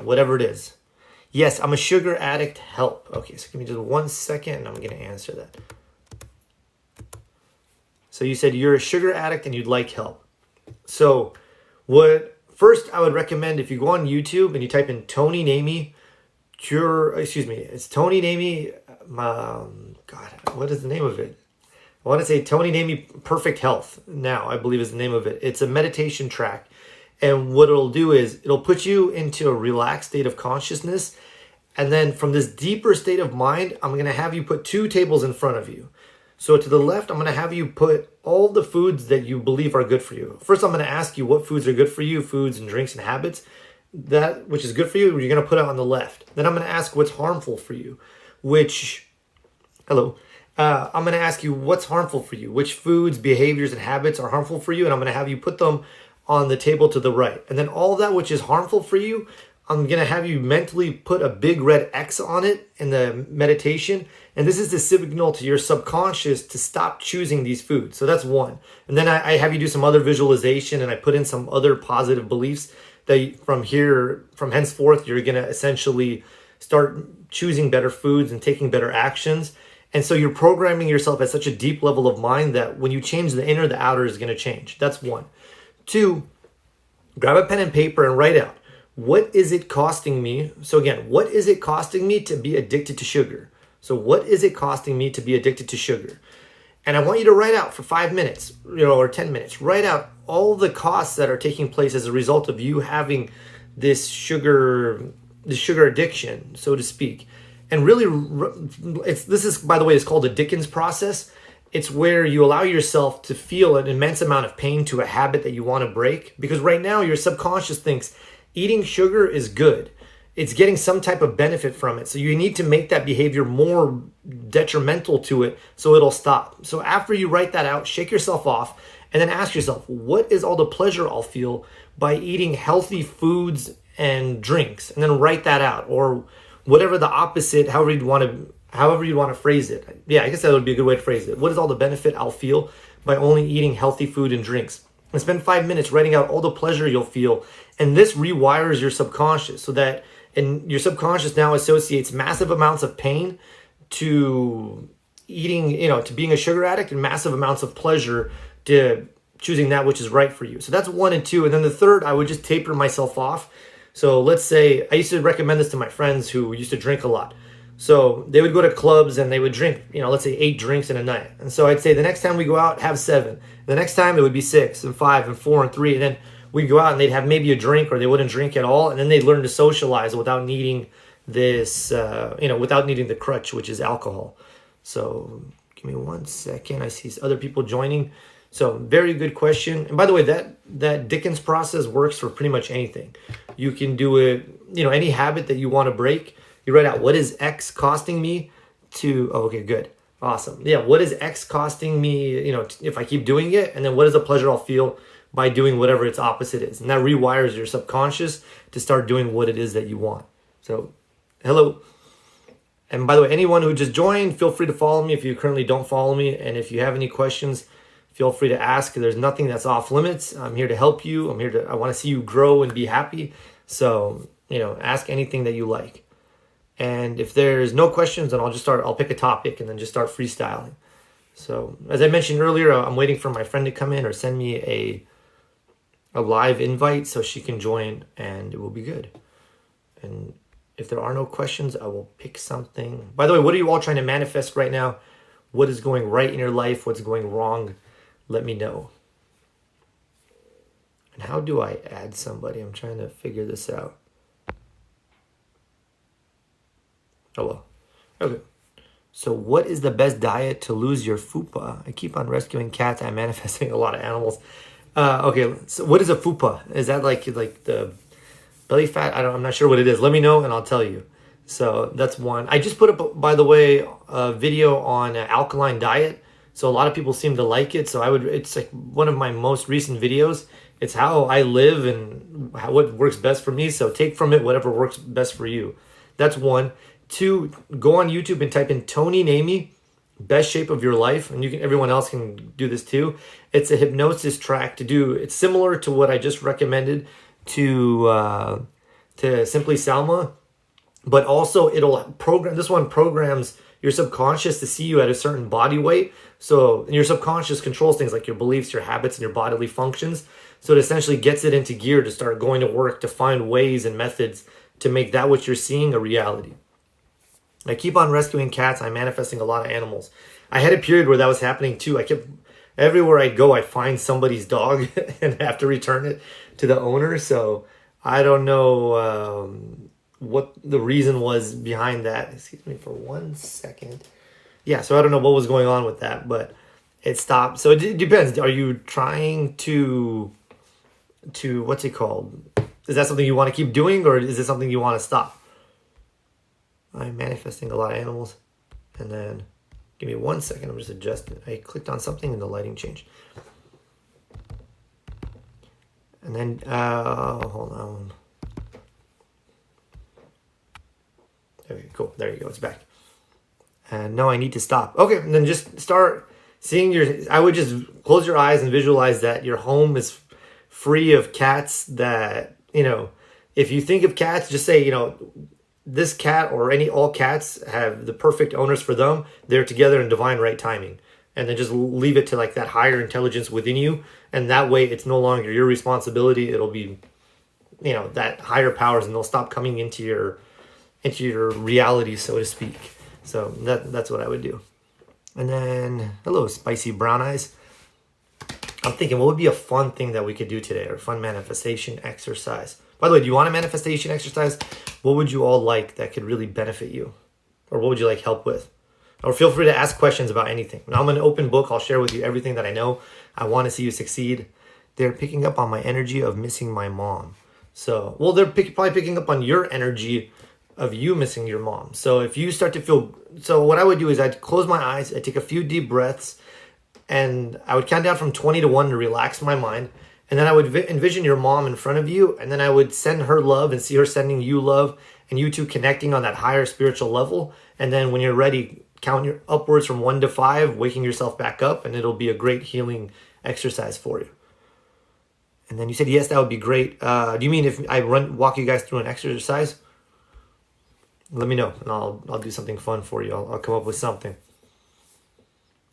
whatever it is. Yes, I'm a sugar addict. Help. Okay, so give me just 1 second and I'm going to answer that. So you said you're a sugar addict and you'd like help. So first I would recommend, if you go on YouTube and you type in Tony Namey it's Tony Namey, God, what is the name of it? I want to say Tony Namey Perfect Health now, I believe is the name of it. It's a meditation track. And what it'll do is it'll put you into a relaxed state of consciousness. And then from this deeper state of mind, I'm going to have you put 2 tables in front of you. So to the left, I'm going to have you put all the foods that you believe are good for you. First, I'm going to ask you what foods are good for you, foods and drinks and habits. That which is good for you, you're going to put it on the left. Then I'm going to ask what's harmful for you, I'm going to ask you what's harmful for you, which foods, behaviors, and habits are harmful for you, and I'm going to have you put them on the table to the right. And then all of that which is harmful for you, I'm going to have you mentally put a big red X on it in the meditation. And this is the signal to your subconscious to stop choosing these foods. So that's one. And then I have you do some other visualization, and I put in some other positive beliefs that from henceforth, you're going to essentially start choosing better foods and taking better actions. And so you're programming yourself at such a deep level of mind that when you change the inner, the outer is going to change. That's one. 2, grab a pen and paper and write out, what is it costing me? So again, what is it costing me to be addicted to sugar? So what is it costing me to be addicted to sugar? And I want you to write out for 5 minutes, or 10 minutes, write out all the costs that are taking place as a result of you having this sugar addiction, so to speak. And really, this is, by the way, it's called the Dickens process. It's where you allow yourself to feel an immense amount of pain to a habit that you want to break. Because right now, your subconscious thinks eating sugar is good. It's getting some type of benefit from it. So you need to make that behavior more detrimental to it so it'll stop. So after you write that out, shake yourself off and then ask yourself, what is all the pleasure I'll feel by eating healthy foods and drinks? And then write that out, or whatever the opposite, however you want to phrase it. Yeah, I guess that would be a good way to phrase it. What is all the benefit I'll feel by only eating healthy food and drinks? And spend 5 minutes writing out all the pleasure you'll feel. And this rewires your subconscious so that your subconscious now associates massive amounts of pain to eating, to being a sugar addict, and massive amounts of pleasure to choosing that which is right for you. So that's 1 and 2. And then the third, I would just taper myself off. So let's say, I used to recommend this to my friends who used to drink a lot. So they would go to clubs and they would drink, let's say 8 drinks in a night. And so I'd say the next time we go out, have 7. The next time it would be 6 and 5 and 4 and 3. And then we'd go out and they'd have maybe a drink, or they wouldn't drink at all. And then they'd learn to socialize without needing this, without needing the crutch, which is alcohol. So give me 1 second. I see other people joining. So very good question. And by the way, that Dickens process works for pretty much anything. You can do it, any habit that you want to break. You write out, what is X costing me to, okay, good. Awesome. Yeah, what is X costing me, if I keep doing it? And then what is the pleasure I'll feel by doing whatever its opposite is? And that rewires your subconscious to start doing what it is that you want. So, hello. And by the way, anyone who just joined, feel free to follow me if you currently don't follow me. And if you have any questions, feel free to ask. There's nothing that's off limits. I'm here to help you. I want to see you grow and be happy. So, ask anything that you like. And if there's no questions, then I'll pick a topic and then just start freestyling. So as I mentioned earlier, I'm waiting for my friend to come in or send me a live invite so she can join, and it will be good. And if there are no questions, I will pick something. By the way, what are you all trying to manifest right now? What is going right in your life? What's going wrong? Let me know. And how do I add somebody? I'm trying to figure this out. Oh, well. Okay. So what is the best diet to lose your fupa? I keep on rescuing cats. I'm manifesting a lot of animals. Okay. So what is a fupa? Is that like the belly fat? I'm not sure what it is. Let me know and I'll tell you. So that's one. I just put up, by the way, a video on alkaline diet. So a lot of people seem to like it. So it's like one of my most recent videos. It's how I live and what works best for me. So take from it whatever works best for you. That's one. 2, go on YouTube and type in Tony Namey, best shape of your life. And everyone else can do this too. It's a hypnosis track to do. It's similar to what I just recommended to to Simply Salma, but also this one programs your subconscious to see you at a certain body weight. So your subconscious controls things like your beliefs, your habits, and your bodily functions. So it essentially gets it into gear to start going to work to find ways and methods to make that what you're seeing a reality. I keep on rescuing cats. I'm manifesting a lot of animals. I had a period where that was happening too. Everywhere I go, I find somebody's dog and have to return it to the owner. So I don't know what the reason was behind that. Excuse me for 1 second. Yeah, so I don't know what was going on with that, but it stopped. So it depends. Are you trying to what's it called? Is that something you want to keep doing, or is it something you want to stop? I'm manifesting a lot of animals. And then give me 1 second. I'm just adjusting. I clicked on something and the lighting changed. And then, hold on. There you go. It's back. And no, I need to stop. Okay, and then just start seeing I would just close your eyes and visualize that your home is free of cats that, if you think of cats, just say, this cat or all cats have the perfect owners for them. They're together in divine right timing. And then just leave it to like that higher intelligence within you. And that way it's no longer your responsibility. It'll be, that higher powers, and they'll stop coming into your reality, so to speak. So that's what I would do. And then, hello, spicy brown eyes. I'm thinking, what would be a fun thing that we could do today, or a fun manifestation exercise? By the way, do you want a manifestation exercise? What would you all like that could really benefit you? Or what would you like help with? Or feel free to ask questions about anything. Now, I'm an open book. I'll share with you everything that I know. I want to see you succeed. They're picking up on my energy of missing my mom. So, well, they're probably picking up on your energy of you missing your mom. So if you start to feel, so what I would do is I'd close my eyes, I'd take a few deep breaths, and I would count down from 20 to 1 to relax my mind. And then I would envision your mom in front of you, and then I would send her love and see her sending you love, and you two connecting on that higher spiritual level. And then when you're ready, count your upwards from 1 to 5, waking yourself back up, and it'll be a great healing exercise for you. And then you said, yes, that would be great. Do you mean if I walk you guys through an exercise? Let me know, and I'll do something fun for you. I'll come up with something.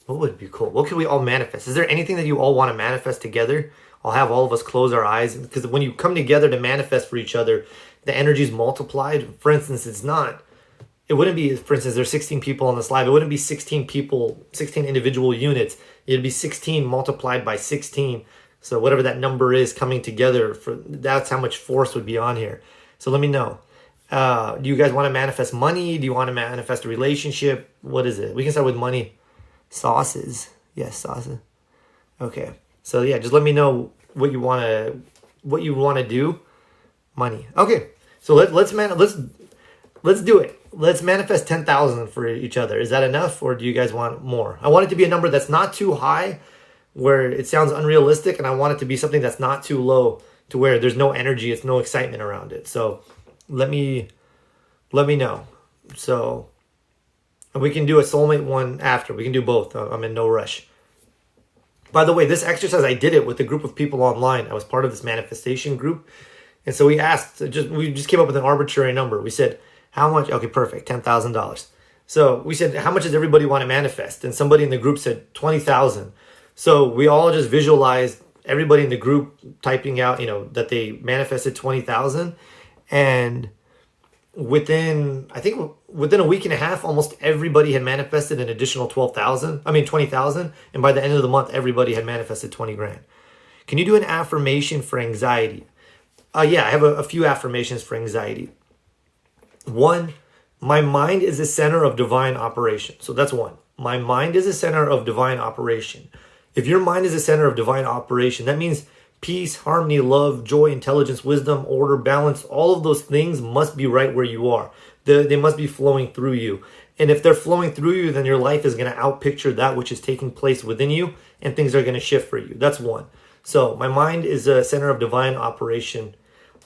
What would be cool? What could we all manifest? Is there anything that you all want to manifest together? I'll have all of us close our eyes, because when you come together to manifest for each other, the energy is multiplied. For instance, it wouldn't be, for instance, there's 16 people on this live. It wouldn't be 16 people, 16 individual units. It'd be 16 multiplied by 16. So whatever that number is coming together, that's how much force would be on here. So let me know. Do you guys want to manifest money? Do you want to manifest a relationship? What is it? We can start with money. Sauces. Yes, sauces. Okay. So yeah, just let me know what you want to do. Money. Okay. So let's do it. Let's manifest 10,000 for each other. Is that enough, or do you guys want more? I want it to be a number that's not too high where it sounds unrealistic, and I want it to be something that's not too low to where there's no energy, it's no excitement around it. So let me know. So we can do a soulmate one after. We can do both. I'm in no rush. By the way, this exercise, I did it with a group of people online. I was part of this manifestation group. And so we just came up with an arbitrary number. We said, how much? Okay, perfect. $10,000. So we said, how much does everybody want to manifest? And somebody in the group said 20,000. So we all just visualized everybody in the group typing out, that they manifested 20,000. And within a week and a half, almost everybody had manifested an additional 20,000. And by the end of the month, everybody had manifested 20 grand. Can you do an affirmation for anxiety? Yeah, I have a few affirmations for anxiety. 1, my mind is the center of divine operation. So that's 1. My mind is the center of divine operation. If your mind is the center of divine operation, that means peace, harmony, love, joy, intelligence, wisdom, order, balance, all of those things must be right where you are. They must be flowing through you. And if they're flowing through you, then your life is going to outpicture that which is taking place within you, and things are going to shift for you. That's 1. So my mind is a center of divine operation.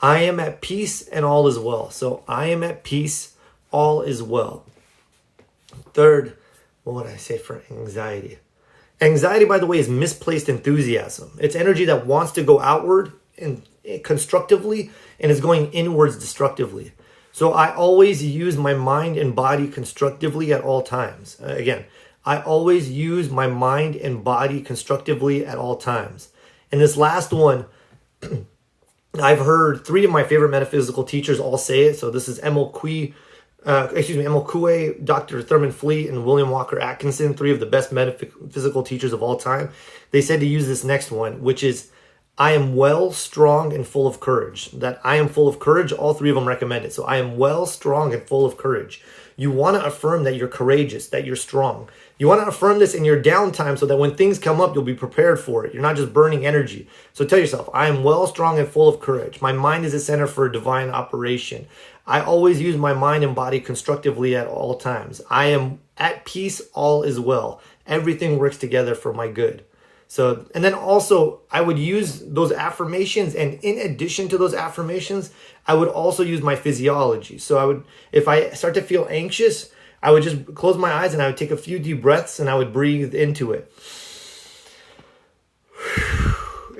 I am at peace and all is well. So I am at peace, all is well. 3rd, what would I say for anxiety? Anxiety, by the way, is misplaced enthusiasm. It's energy that wants to go outward and constructively and is going inwards destructively. So I always use my mind and body constructively at all times. Again, I always use my mind and body constructively at all times. And this last one, I've heard three of my favorite metaphysical teachers all say it. So this is Emil Coué, Dr. Thurman Fleet, and William Walker Atkinson, three of the best metaphysical teachers of all time. They said to use this next one, which is, I am well, strong, and full of courage. That I am full of courage, all three of them recommend it. So I am well, strong, and full of courage. You want to affirm that you're courageous, that you're strong. You want to affirm this in your downtime so that when things come up, you'll be prepared for it. You're not just burning energy. So tell yourself, I am well, strong, and full of courage. My mind is a center for divine operation. I always use my mind and body constructively at all times. I am at peace, all is well. Everything works together for my good. So, and then also I would use those affirmations, and in addition to those affirmations, I would also use my physiology. So I would, if I start to feel anxious, I would just close my eyes and I would take a few deep breaths and I would breathe into it.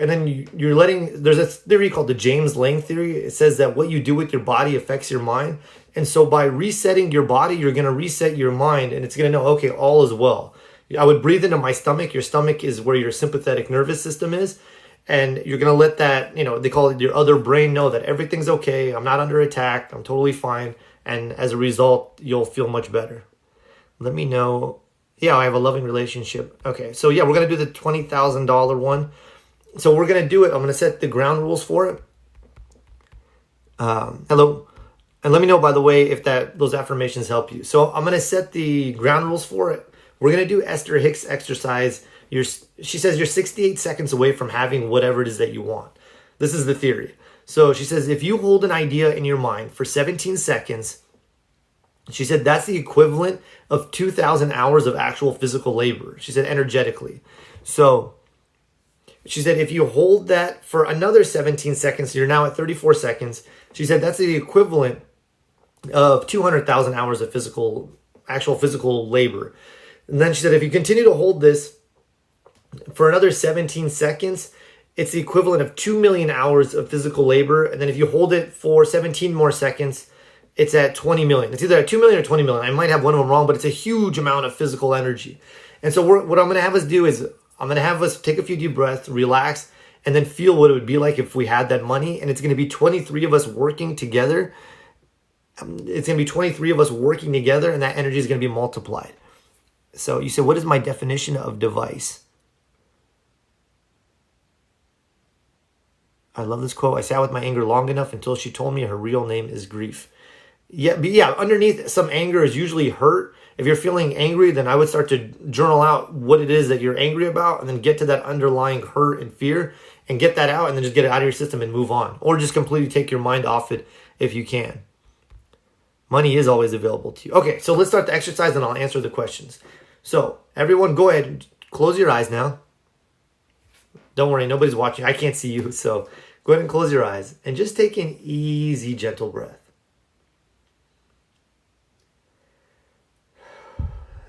And then you're letting, there's a theory called the James Lange theory. It says that what you do with your body affects your mind. And so by resetting your body, you're going to reset your mind, and it's going to know, okay, all is well. I would breathe into my stomach. Your stomach is where your sympathetic nervous system is. And you're going to let that, they call it your other brain, know that everything's okay. I'm not under attack. I'm totally fine. And as a result, you'll feel much better. Let me know. Yeah, I have a loving relationship. Okay, so yeah, we're going to do the $20,000 one. So we're going to do it. I'm going to set the ground rules for it. Hello. And let me know, by the way, if those affirmations help you. So I'm going to set the ground rules for it. We're going to do Esther Hicks exercise. She says you're 68 seconds away from having whatever it is that you want. This is the theory. So she says if you hold an idea in your mind for 17 seconds, she said that's the equivalent of 2,000 hours of actual physical labor. She said energetically. So she said if you hold that for another 17 seconds, you're now at 34 seconds. She said that's the equivalent of 200,000 hours of actual physical labor. And then she said, if you continue to hold this for another 17 seconds, it's the equivalent of 2 million hours of physical labor. And then if you hold it for 17 more seconds, it's at 20 million. It's either at 2 million or 20 million. I might have one of them wrong, but it's a huge amount of physical energy. And so what I'm going to have us do is I'm going to have us take a few deep breaths, relax, and then feel what it would be like if we had that money. And it's going to be 23 of us working together. It's going to be 23 of us working together, and that energy is going to be multiplied. So you said, what is my definition of device? I love this quote. I sat with my anger long enough until she told me her real name is grief. Yeah, but yeah, underneath some anger is usually hurt. If you're feeling angry, then I would start to journal out what it is that you're angry about, and then get to that underlying hurt and fear and get that out, and then just get it out of your system and move on. Or just completely take your mind off it if you can. Money is always available to you. Okay, so let's start the exercise and I'll answer the questions. So everyone go ahead and close your eyes now. Don't worry, nobody's watching. I can't see you. So go ahead and close your eyes and just take an easy, gentle breath.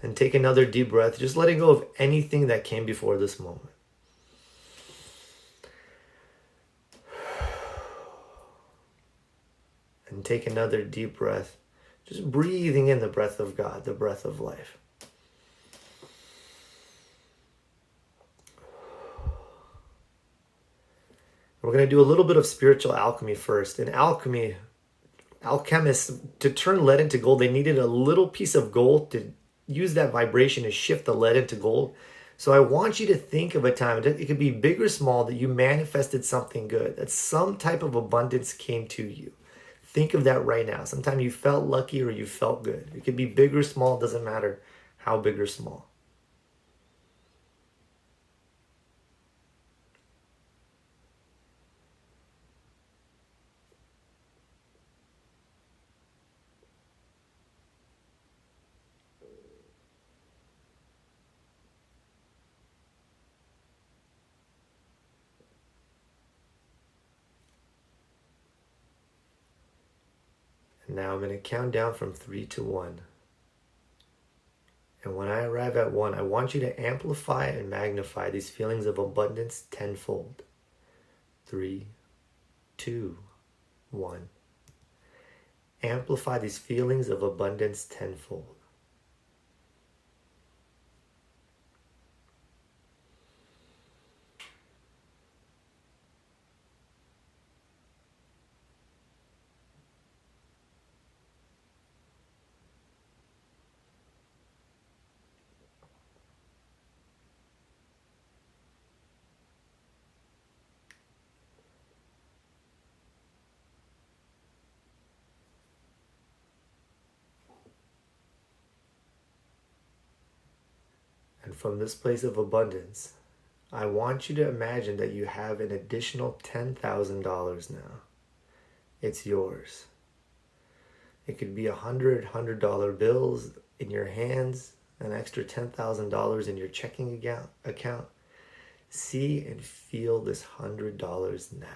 And take another deep breath, just letting go of anything that came before this moment. And take another deep breath, just breathing in the breath of God, the breath of life. We're going to do a little bit of spiritual alchemy first. In alchemy, alchemists, to turn lead into gold, they needed a little piece of gold to use that vibration to shift the lead into gold. So I want you to think of a time, it could be big or small, that you manifested something good, that some type of abundance came to you. Think of that right now. Sometime you felt lucky or you felt good. It could be big or small, it doesn't matter how big or small. Now I'm going to count down from 3 to 1. And when I arrive at 1, I want you to amplify and magnify these feelings of abundance tenfold. 3, 2, 1. Amplify these feelings of abundance tenfold. And from this place of abundance, I want you to imagine that you have an additional $10,000 now. It's yours. It could be $100 bills in your hands, an extra $10,000 in your checking account. See and feel this $100 now.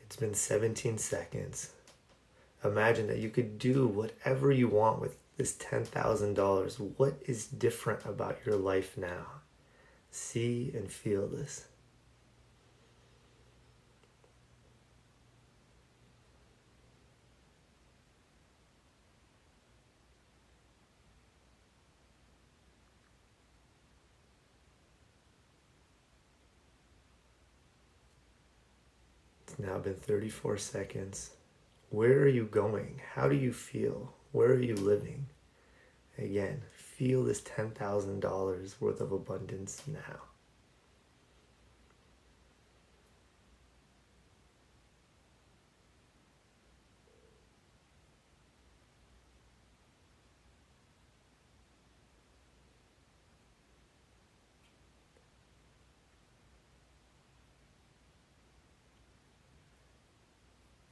It's been 17 seconds. Imagine that you could do whatever you want with this $10,000. What is different about your life now? See and feel this. It's now been 34 seconds. Where are you going? How do you feel? Where are you living? Again, feel this $10,000 worth of abundance now.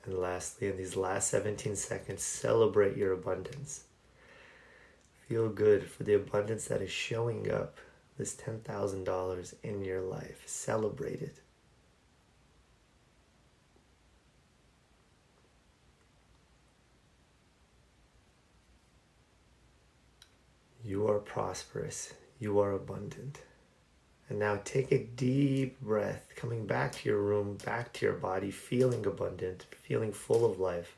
And lastly, in these last 17 seconds, celebrate your abundance. Feel good for the abundance that is showing up, this $10,000 in your life. Celebrate it. You are prosperous. You are abundant. And now take a deep breath, coming back to your room, back to your body, feeling abundant, feeling full of life.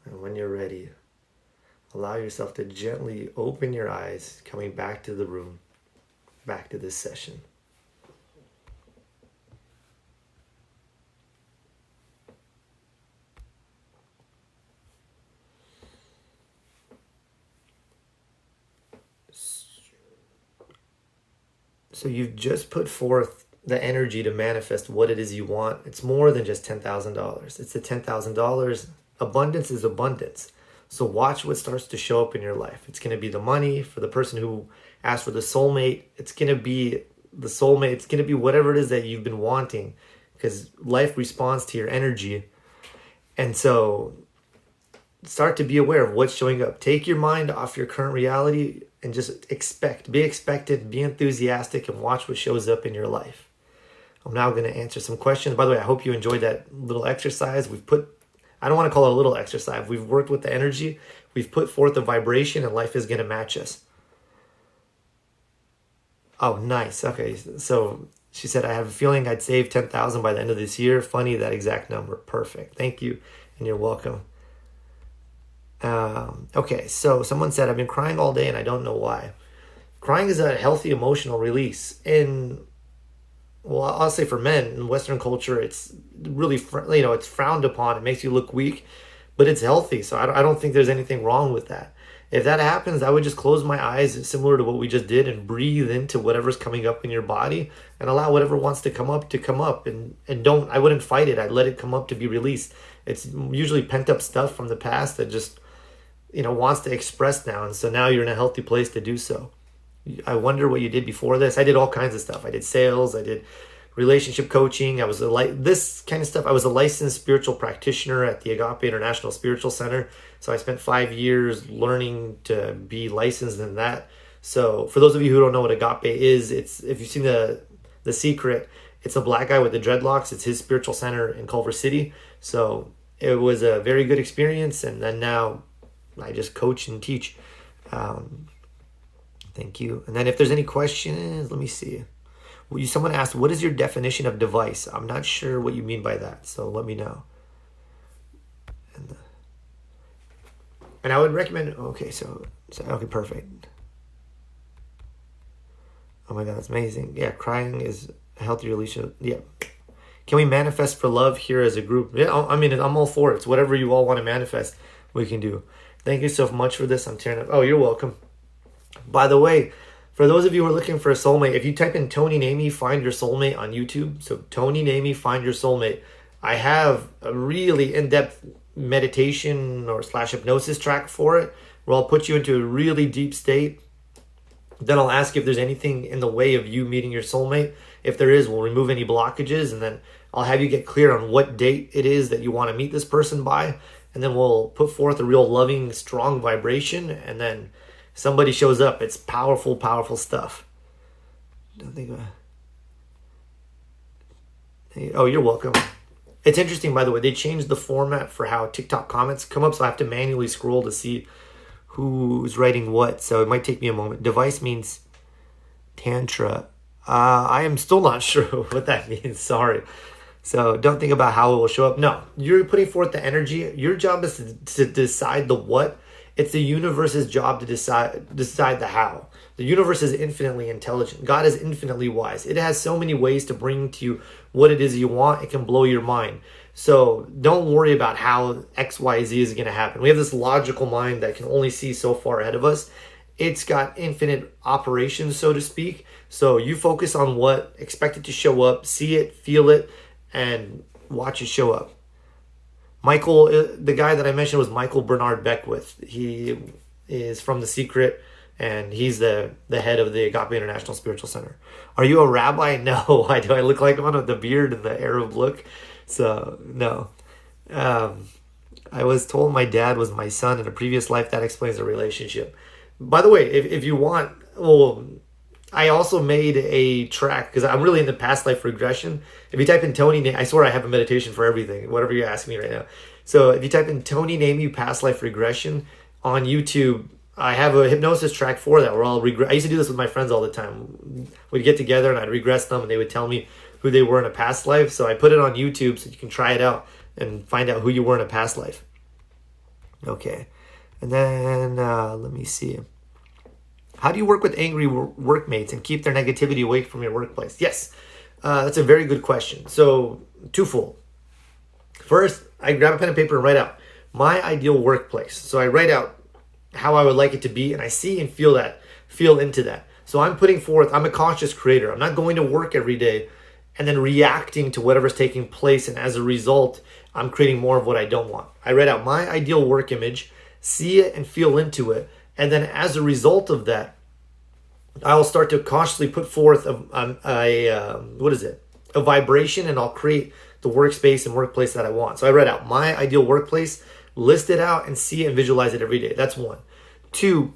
And when you're ready, allow yourself to gently open your eyes, coming back to the room, back to this session. So you've just put forth the energy to manifest what it is you want. It's more than just $10,000. It's the $10,000. Abundance is abundance. So watch what starts to show up in your life. It's going to be the money for the person who asked for the soulmate. It's going to be the soulmate. It's going to be whatever it is that you've been wanting, because life responds to your energy. And so start to be aware of what's showing up. Take your mind off your current reality and just expect. Be expectant, be enthusiastic, and watch what shows up in your life. I'm now going to answer some questions. By the way, I hope you enjoyed that little exercise. I don't want to call it a little exercise. We've worked with the energy. We've put forth a vibration, and life is going to match us. Oh, nice. Okay. So she said, I have a feeling I'd save 10,000 by the end of this year. Funny, that exact number. Perfect. Thank you. And you're welcome. Okay. So someone said, I've been crying all day and I don't know why. Crying is a healthy emotional release. And well, I'll say for men in Western culture, it's really, it's frowned upon. It makes you look weak, but it's healthy. So I don't think there's anything wrong with that. If that happens, I would just close my eyes, similar to what we just did, and breathe into whatever's coming up in your body and allow whatever wants to come up, and I wouldn't fight it. I'd let it come up to be released. It's usually pent up stuff from the past that just, wants to express now. And so now you're in a healthy place to do so. I wonder what you did before this. I did all kinds of stuff. I did sales. I did relationship coaching. I was this kind of stuff. I was a licensed spiritual practitioner at the Agape International Spiritual Center. So I spent 5 years learning to be licensed in that. So for those of you who don't know what Agape is, it's, if you've seen the Secret, it's a black guy with the dreadlocks. It's his spiritual center in Culver City. So it was a very good experience. And then now I just coach and teach. Thank you. And then if there's any questions, let me see. Someone asked, what is your definition of device? I'm not sure what you mean by that, so let me know. And I would recommend, okay, okay, perfect. Oh my God, that's amazing. Yeah, crying is a healthy relationship. Yeah. Can we manifest for love here as a group? Yeah, I mean, I'm all for it. It's whatever you all want to manifest, we can do. Thank you so much for this. I'm tearing up. Oh, you're welcome. By the way, for those of you who are looking for a soulmate, if you type in Tony Namey, find your soulmate on YouTube. So Tony Namey, find your soulmate. I have a really in-depth meditation or / hypnosis track for it, where I'll put you into a really deep state. Then I'll ask if there's anything in the way of you meeting your soulmate. If there is, we'll remove any blockages, and then I'll have you get clear on what date it is that you want to meet this person by. And then we'll put forth a real loving, strong vibration, and then somebody shows up. It's powerful, powerful stuff. Don't think about it. Oh, you're welcome. It's interesting, by the way, they changed the format for how TikTok comments come up, so I have to manually scroll to see who's writing what. So it might take me a moment. Device means tantra. I am still not sure what that means. Sorry. So don't think about how it will show up. No, you're putting forth the energy. Your job is to decide the what. It's the universe's job to decide the how. The universe is infinitely intelligent. God is infinitely wise. It has so many ways to bring to you what it is you want. It can blow your mind. So don't worry about how X, Y, Z is going to happen. We have this logical mind that can only see so far ahead of us. It's got infinite operations, so to speak. So you focus on what, expect it to show up, see it, feel it, and watch it show up. Michael, the guy that I mentioned was Michael Bernard Beckwith. He is from The Secret, and he's the head of the Agape International Spiritual Center. Are you a rabbi? No. Why do I look like one with the beard and the Arab look? So, no. I was told my dad was my son in a previous life. That explains the relationship. By the way, if you want, well, I also made a track because I'm really into past life regression. If you type in Tony, I swear I have a meditation for everything, whatever you're asking me right now. So if you type in Tony Namey past life regression on YouTube, I have a hypnosis track for that where I'll I used to do this with my friends all the time. We'd get together and I'd regress them and they would tell me who they were in a past life. So I put it on YouTube so you can try it out and find out who you were in a past life. Okay. And then let me see. How do you work with angry workmates and keep their negativity away from your workplace? Yes, that's a very good question. So, twofold. First, I grab a pen and paper and write out my ideal workplace. So I write out how I would like it to be, and I see and feel into that. So I'm putting forth, I'm a conscious creator. I'm not going to work every day and then reacting to whatever's taking place, and as a result, I'm creating more of what I don't want. I write out my ideal work image, see it and feel into it, and then as a result of that, I'll start to consciously put forth a vibration, and I'll create the workspace and workplace that I want. So I write out my ideal workplace, list it out, and see it and visualize it every day. That's one. Two,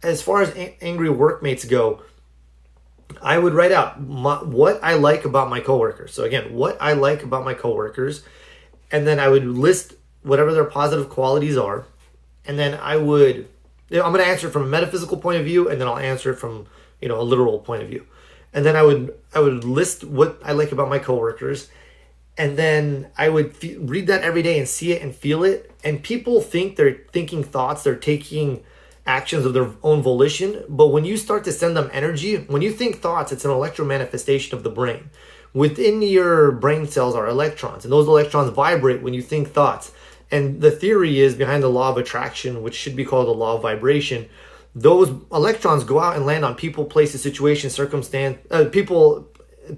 as far as angry workmates go, I would write out what I like about my coworkers. So again, what I like about my coworkers, and then I would list whatever their positive qualities are, and then I'm going to answer it from a metaphysical point of view, and then I'll answer it from a literal point of view. And then I would list what I like about my coworkers, and then I would read that every day and see it and feel it. And people think they're thinking thoughts, they're taking actions of their own volition. But when you start to send them energy, when you think thoughts, it's an electromanifestation of the brain. Within your brain cells are electrons, and those electrons vibrate when you think thoughts. And the theory is behind the law of attraction, which should be called the law of vibration. Those electrons go out and land on people, places, situations,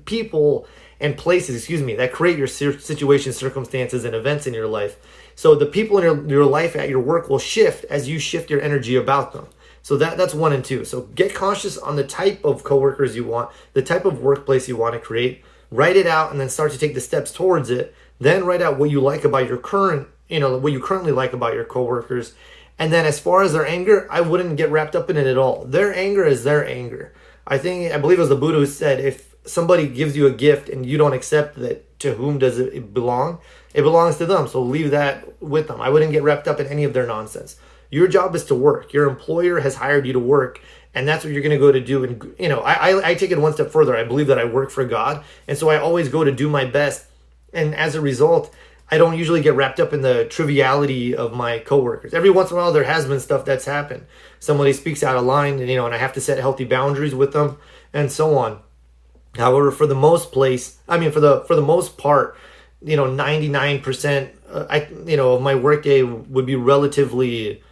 people and places, that create your situations, circumstances, and events in your life. So the people in your life at your work will shift as you shift your energy about them. So that's 1 and 2. So get conscious on the type of coworkers you want, the type of workplace you want to create. write it out, and then start to take the steps towards it. Then write out what you like about your current, what you currently like about your coworkers. And then as far as their anger, I wouldn't get wrapped up in it at all. Their anger is their anger. I believe it was the Buddha who said, if somebody gives you a gift and you don't accept that, to whom does it belong? It belongs to them. So leave that with them. I wouldn't get wrapped up in any of their nonsense. Your job is to work. Your employer has hired you to work, and that's what you're going to go to do. And, I take it one step further. I believe that I work for God. And so I always go to do my best. And as a result, I don't usually get wrapped up in the triviality of my coworkers. Every once in a while, there has been stuff that's happened. Somebody speaks out of line, and I have to set healthy boundaries with them, and so on. However, for the most part, 99% of my workday would be relatively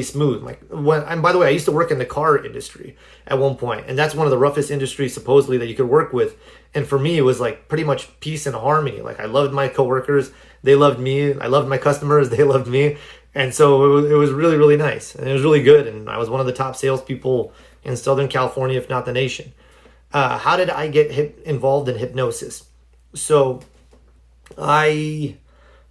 smooth. And by the way, I used to work in the car industry at one point, and that's one of the roughest industries supposedly that you could work with. And for me, it was like pretty much peace and harmony. Like, I loved my coworkers, they loved me. I loved my customers, they loved me. And so it was really, really nice, and it was really good. And I was one of the top salespeople in Southern California, if not the nation. How did I get involved in hypnosis? So it's going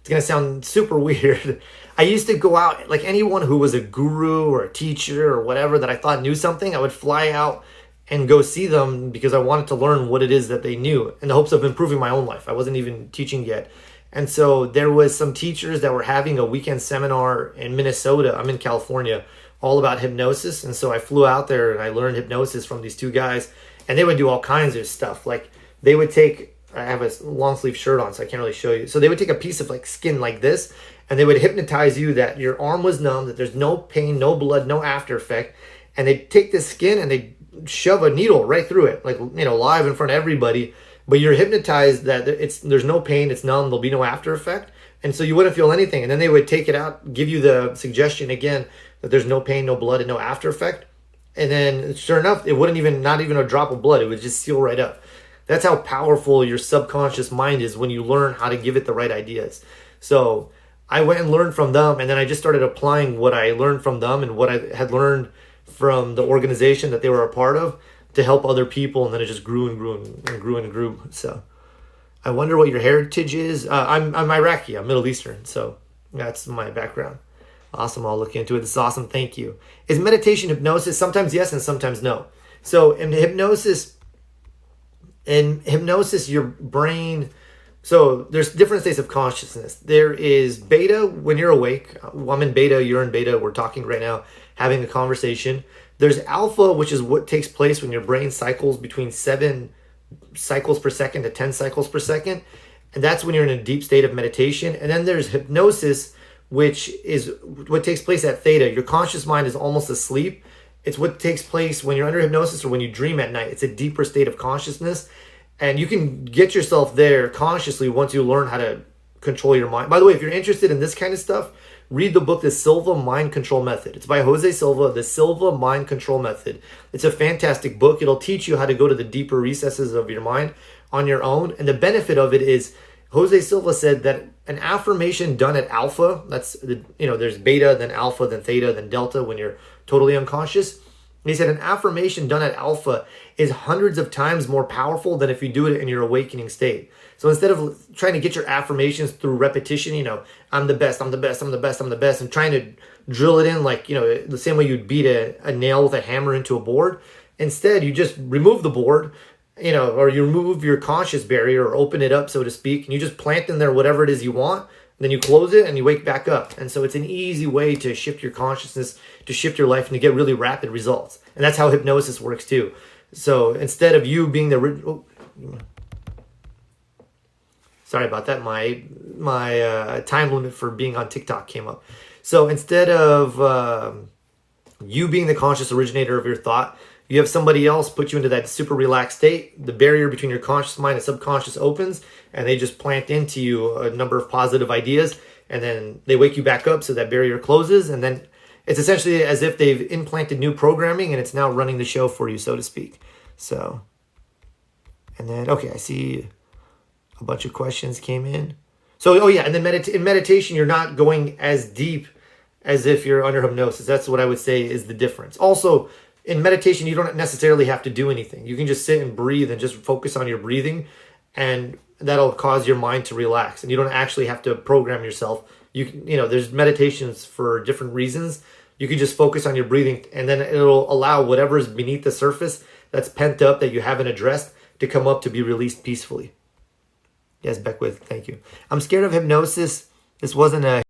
to sound super weird. I used to go out, like anyone who was a guru or a teacher or whatever that I thought knew something, I would fly out and go see them because I wanted to learn what it is that they knew in the hopes of improving my own life. I wasn't even teaching yet. And so there was some teachers that were having a weekend seminar in Minnesota. I'm in California, all about hypnosis. And so I flew out there and I learned hypnosis from these two guys, and they would do all kinds of stuff. Like, they would take, I have a long sleeve shirt on, so I can't really show you. So they would take a piece of like skin like this, and they would hypnotize you that your arm was numb, that there's no pain, no blood, no after effect. And they'd take this skin and they'd shove a needle right through it, like, live in front of everybody. But you're hypnotized that there's no pain, it's numb, there'll be no after effect. And so you wouldn't feel anything. And then they would take it out, give you the suggestion again that there's no pain, no blood, and no after effect. And then sure enough, it wouldn't even, not even a drop of blood. It would just seal right up. That's how powerful your subconscious mind is when you learn how to give it the right ideas. So I went and learned from them, and then I just started applying what I learned from them and what I had learned from the organization that they were a part of to help other people. And then it just grew and grew and grew and grew. So I wonder what your heritage is. I'm Iraqi. I'm Middle Eastern. So that's my background. Awesome. I'll look into it. This is awesome. Thank you. Is meditation hypnosis? Sometimes yes and sometimes no. So in hypnosis, your brain, so there's different states of consciousness. There is beta when you're awake. I'm in beta, you're in beta. We're talking right now, having a conversation. There's alpha, which is what takes place when your brain cycles between 7 cycles per second to 10 cycles per second. And that's when you're in a deep state of meditation. And then there's hypnosis, which is what takes place at theta. Your conscious mind is almost asleep. It's what takes place when you're under hypnosis or when you dream at night. It's a deeper state of consciousness. And you can get yourself there consciously once you learn how to control your mind. By the way, if you're interested in this kind of stuff, read the book, The Silva Mind Control Method. It's by Jose Silva, The Silva Mind Control Method. It's a fantastic book. It'll teach you how to go to the deeper recesses of your mind on your own. And the benefit of it is, Jose Silva said that an affirmation done at alpha, there's beta, then alpha, then theta, then delta when you're totally unconscious. He said an affirmation done at alpha is hundreds of times more powerful than if you do it in your awakening state. So instead of trying to get your affirmations through repetition, I'm the best, I'm the best, I'm the best, I'm the best, and trying to drill it in like, the same way you'd beat a nail with a hammer into a board. Instead, you just remove the board, or you remove your conscious barrier or open it up, so to speak, and you just plant in there whatever it is you want. Then you close it and you wake back up. And so it's an easy way to shift your consciousness, to shift your life, and to get really rapid results. And that's how hypnosis works too. So instead of you being sorry about that. My time limit for being on TikTok came up. So instead of you being the conscious originator of your thought, you have somebody else put you into that super relaxed state. The barrier between your conscious mind and subconscious opens, and they just plant into you a number of positive ideas, and then they wake you back up so that barrier closes, and then it's essentially as if they've implanted new programming and it's now running the show for you, so to speak. So, and then, okay, I see a bunch of questions came in. So, and then in meditation, you're not going as deep as if you're under hypnosis. That's what I would say is the difference. Also, in meditation, you don't necessarily have to do anything. You can just sit and breathe and just focus on your breathing. and that'll cause your mind to relax, and you don't actually have to program yourself. There's meditations for different reasons. You can just focus on your breathing, and then it'll allow whatever is beneath the surface that's pent up that you haven't addressed to come up to be released peacefully. Yes, Beckwith, thank you. I'm scared of hypnosis. This wasn't a